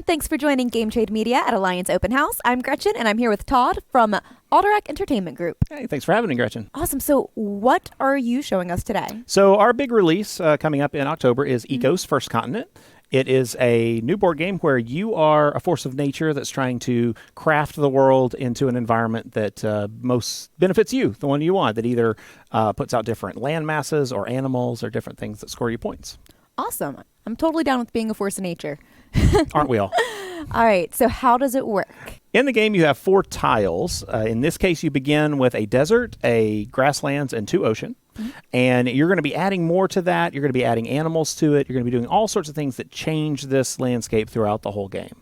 Thanks for joining Game Trade Media at Alliance Open House. I'm Gretchen, and I'm here with Todd from Alderac Entertainment Group. Hey, thanks for having me, Gretchen. Awesome. So what are you showing us today? So our big release coming up in October is Eco's First Continent. It is a new board game where you are a force of nature that's trying to craft the world into an environment that most benefits you, the one you want, that either puts out different land masses or animals or different things that score you points. Awesome. I'm totally down with being a force of nature. Aren't we all? All right. So how does it work? In the game, you have 4 tiles. In this case, you begin with a desert, a grasslands, and 2 ocean. And you're going to be adding more to that. You're going to be adding animals to it. You're going to be doing all sorts of things that change this landscape throughout the whole game.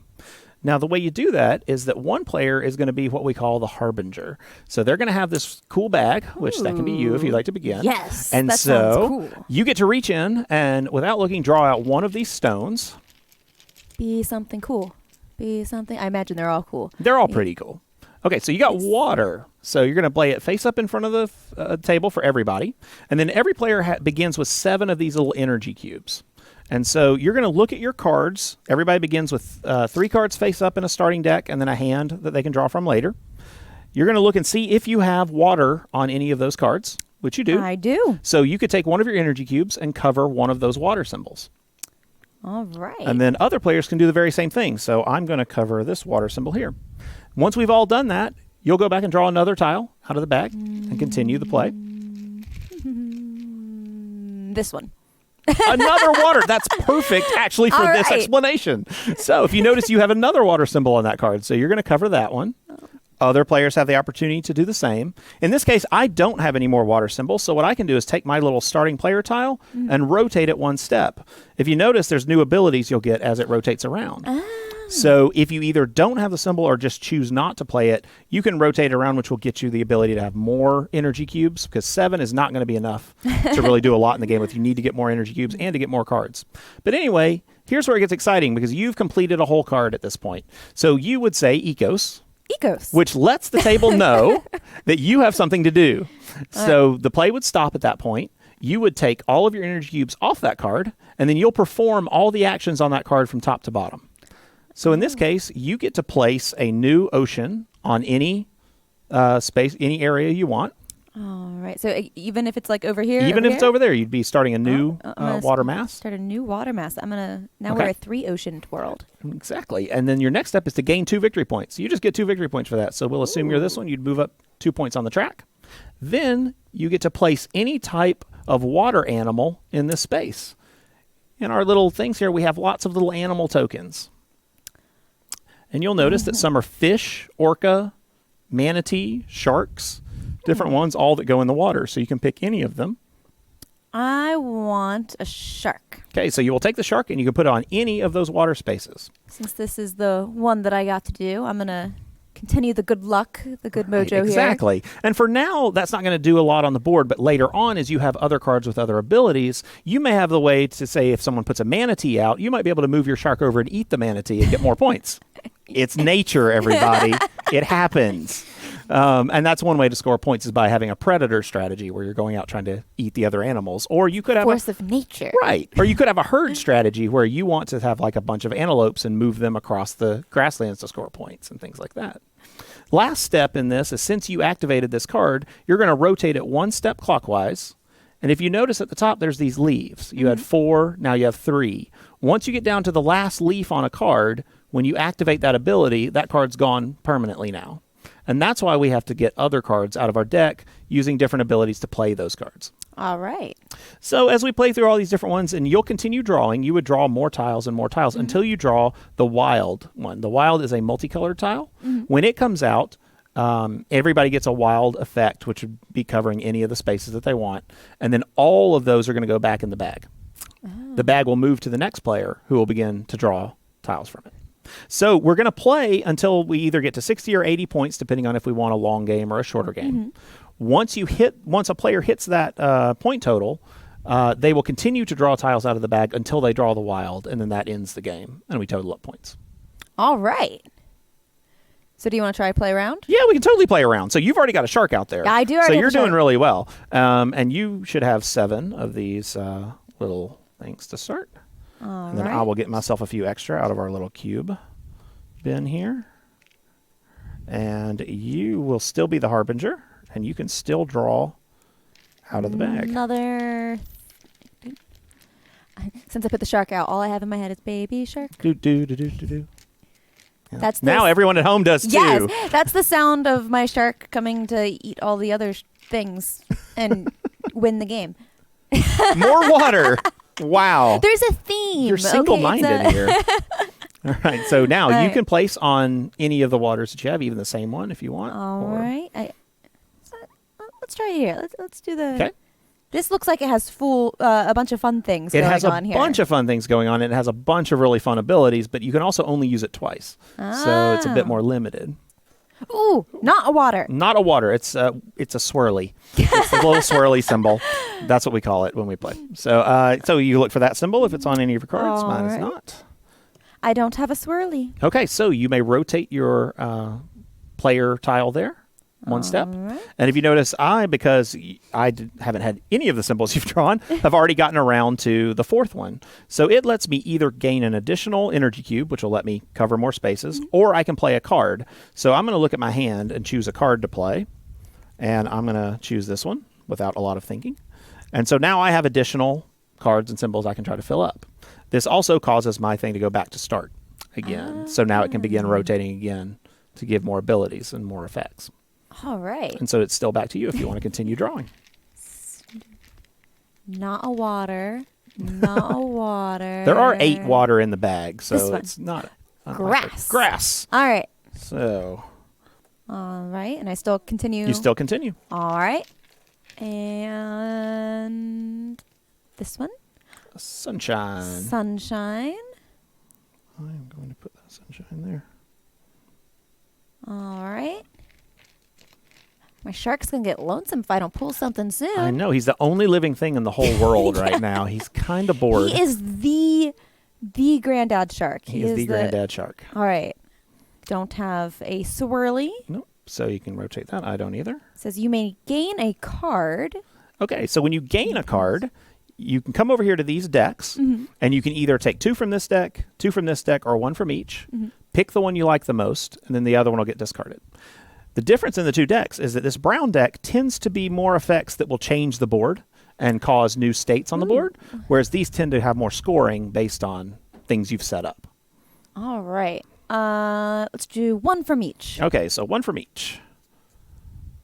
Now, the way you do that is that one player is going to be what we call the harbinger. So they're going to have this cool bag, which that can be you if you'd like to begin. Yes, and that so sounds cool. You get to reach in and, without looking, draw out one of these stones. Be something cool. Be something. I imagine they're all cool. They're all pretty cool. Okay, so you got water. So you're going to play it face up in front of the table for everybody. And then every player begins with 7 of these little energy cubes. And so you're going to look at your cards. Everybody begins with 3 cards face up in a starting deck and then a hand that they can draw from later. You're going to look and see if you have water on any of those cards, which you do. I do. So you could take one of your energy cubes and cover one of those water symbols. All right. And then other players can do the very same thing. So I'm going to cover this water symbol here. Once we've all done that, you'll go back and draw another tile out of the bag and continue the play. This one. Another water. That's perfect, actually, for this explanation. So if you notice, you have another water symbol on that card. So you're going to cover that one. Other players have the opportunity to do the same. In this case, I don't have any more water symbols, so what I can do is take my little starting player tile and rotate it 1 step. If you notice, there's new abilities you'll get as it rotates around. So if you either don't have the symbol or just choose not to play it, you can rotate around, which will get you the ability to have more energy cubes, because 7 is not going to be enough to really do a lot in the game if you need to get more energy cubes and to get more cards. But anyway, here's where it gets exciting, because you've completed a whole card at this point. So you would say Ecos. Ecos. Which lets the table know that you have something to do. So the play would stop at that point. You would take all of your energy cubes off that card, and then you'll perform all the actions on that card from top to bottom. So in this case, you get to place a new ocean on any space, any area you want. All right. So even if it's like over here? Even if it's over there, you'd be starting a new water mass. Start a new water mass. Now we're a 3-oceaned world. Exactly. And then your next step is to gain 2 victory points. You just get 2 victory points for that. So we'll assume you're this one. You'd move up 2 points on the track. Then you get to place any type of water animal in this space. In our little things here, we have lots of little animal tokens. And you'll notice that some are fish, orca, manatee, sharks, different ones, all that go in the water. So you can pick any of them. I want a shark. Okay, so you will take the shark and you can put it on any of those water spaces. Since this is the one that I got to do, I'm going to continue the good luck, the good mojo here. Exactly. And for now, that's not going to do a lot on the board, but later on, as you have other cards with other abilities, you may have the way to say if someone puts a manatee out, you might be able to move your shark over and eat the manatee and get more points. It's nature, everybody. It happens. And that's one way to score points is by having a predator strategy where you're going out trying to eat the other animals. Or you could have force of nature. Right. Or you could have a herd strategy where you want to have like a bunch of antelopes and move them across the grasslands to score points and things like that. Last step in this is since you activated this card, you're going to rotate it 1 step clockwise. And if you notice at the top, there's these leaves. You had 4, now you have 3. Once you get down to the last leaf on a card, when you activate that ability, that card's gone permanently now. And that's why we have to get other cards out of our deck using different abilities to play those cards. All right. So as we play through all these different ones, and you'll continue drawing, you would draw more tiles and more tiles until you draw the wild one. The wild is a multicolored tile. When it comes out, everybody gets a wild effect, which would be covering any of the spaces that they want. And then all of those are going to go back in the bag. The bag will move to the next player who will begin to draw tiles from it. So we're going to play until we either get to 60 or 80 points, depending on if we want a long game or a shorter game. Once a player hits that point total, they will continue to draw tiles out of the bag until they draw the wild, and then that ends the game, and we total up points. All right. So do you want to try to play around? Yeah, we can totally play around. So you've already got a shark out there. I do already So have you're a shark. doing really well. And you should have 7 of these little things to start. All And then right. I will get myself a few extra out of our little cube. bin here. And you will still be the harbinger, and you can still draw out of the bag. Another. Since I put the shark out, all I have in my head is baby shark. Do do do do do do. Yeah. That's now everyone at home does too. Yes, that's the sound of my shark coming to eat all the other things and win the game. More water. Wow. There's a theme. You're single-minded here. All right. So now you can place on any of the waters that you have, even the same one if you want. All right. Let's try it here. Let's do the. Okay. This looks like it has a bunch of fun things going on here. It has a bunch of fun things going on, and it has a bunch of really fun abilities, but you can also only use it twice. So it's a bit more limited. Ooh, not a water. Not a water. It's a swirly. It's a little swirly symbol. That's what we call it when we play. So you look for that symbol if it's on any of your cards. All Mine right. is not. I don't have a swirly. Okay, so you may rotate your player tile there. One step. Right. And if you notice, because I haven't had any of the symbols you've drawn, have already gotten around to the fourth one. So it lets me either gain an additional energy cube, which will let me cover more spaces, or I can play a card. So I'm going to look at my hand and choose a card to play. And I'm going to choose this one without a lot of thinking. And so now I have additional cards and symbols I can try to fill up. This also causes my thing to go back to start again. So now it can begin rotating again to give more abilities and more effects. All right. And so it's still back to you if you want to continue drawing. Not a water. Not a water. There are 8 water in the bag, so This one. it's not Grass. Grass. All right. So All right. And I still continue. you still continue. All right. And this one. Sunshine. Sunshine. I'm going to put that sunshine there. All right. My shark's going to get lonesome if I don't pull something soon. I know. He's the only living thing in the whole world right now. He's kind of bored. He is the granddad shark. He is the granddad shark. All right. Don't have a swirly. Nope. So you can rotate that. I don't either. It says you may gain a card. Okay. So when you gain a card, you can come over here to these decks, and you can either take 2 from this deck, 2 from this deck, or 1 from each. Pick the one you like the most, and then the other one will get discarded. The difference in the 2 decks is that this brown deck tends to be more effects that will change the board and cause new states on the board, whereas these tend to have more scoring based on things you've set up. All right. Let's do 1 from each. Okay, so 1 from each.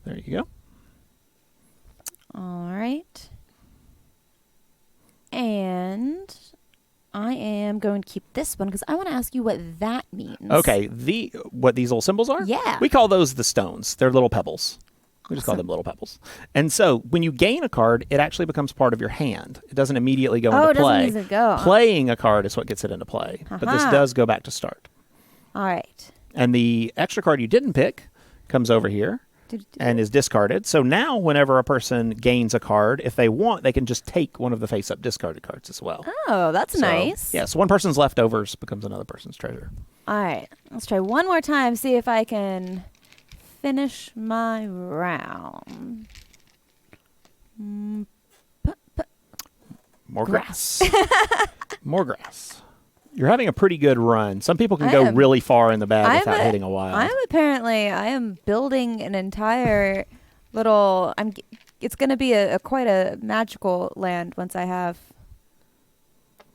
There you go. All right. And I am going to keep this one because I want to ask you what that means. Okay, what these little symbols are? Yeah. We call those the stones. They're little pebbles. We just call them little pebbles. And so when you gain a card, it actually becomes part of your hand. It doesn't immediately go into play. It doesn't go. Playing a card is what gets it into play. But this does go back to start. All right. And the extra card you didn't pick comes over here and is discarded. So now whenever a person gains a card, if they want, they can just take one of the face-up discarded cards as well. Oh, that's nice. Yeah, so one person's leftovers becomes another person's treasure. All right. Let's try one more time, see if I can finish my round. More grass. More grass. You're having a pretty good run. Some people can go really far in the bag without hitting a wild. I am building an entire little. It's going to be quite a magical land once I have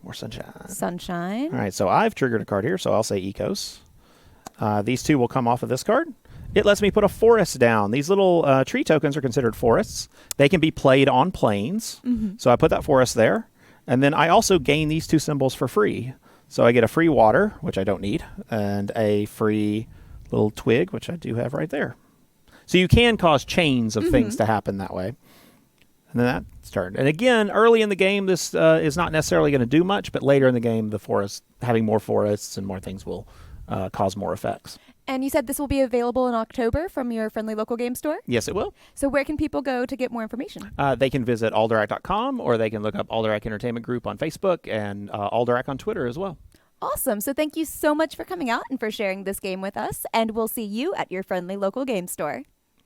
more sunshine. Sunshine. All right, so I've triggered a card here, so I'll say Ecos. These 2 will come off of this card. It lets me put a forest down. These little tree tokens are considered forests. They can be played on plains. So I put that forest there. And then I also gain these 2 symbols for free. So I get a free water, which I don't need, and a free little twig, which I do have right there. So you can cause chains of things to happen that way. And then that's turned. And again, early in the game, this is not necessarily going to do much, but later in the game, the forest, having more forests and more things will cause more effects. And you said this will be available in October from your friendly local game store? Yes, it will. So where can people go to get more information? They can visit alderac.com, or they can look up Alderac Entertainment Group on Facebook and Alderac on Twitter as well. Awesome. So thank you so much for coming out and for sharing this game with us. And we'll see you at your friendly local game store.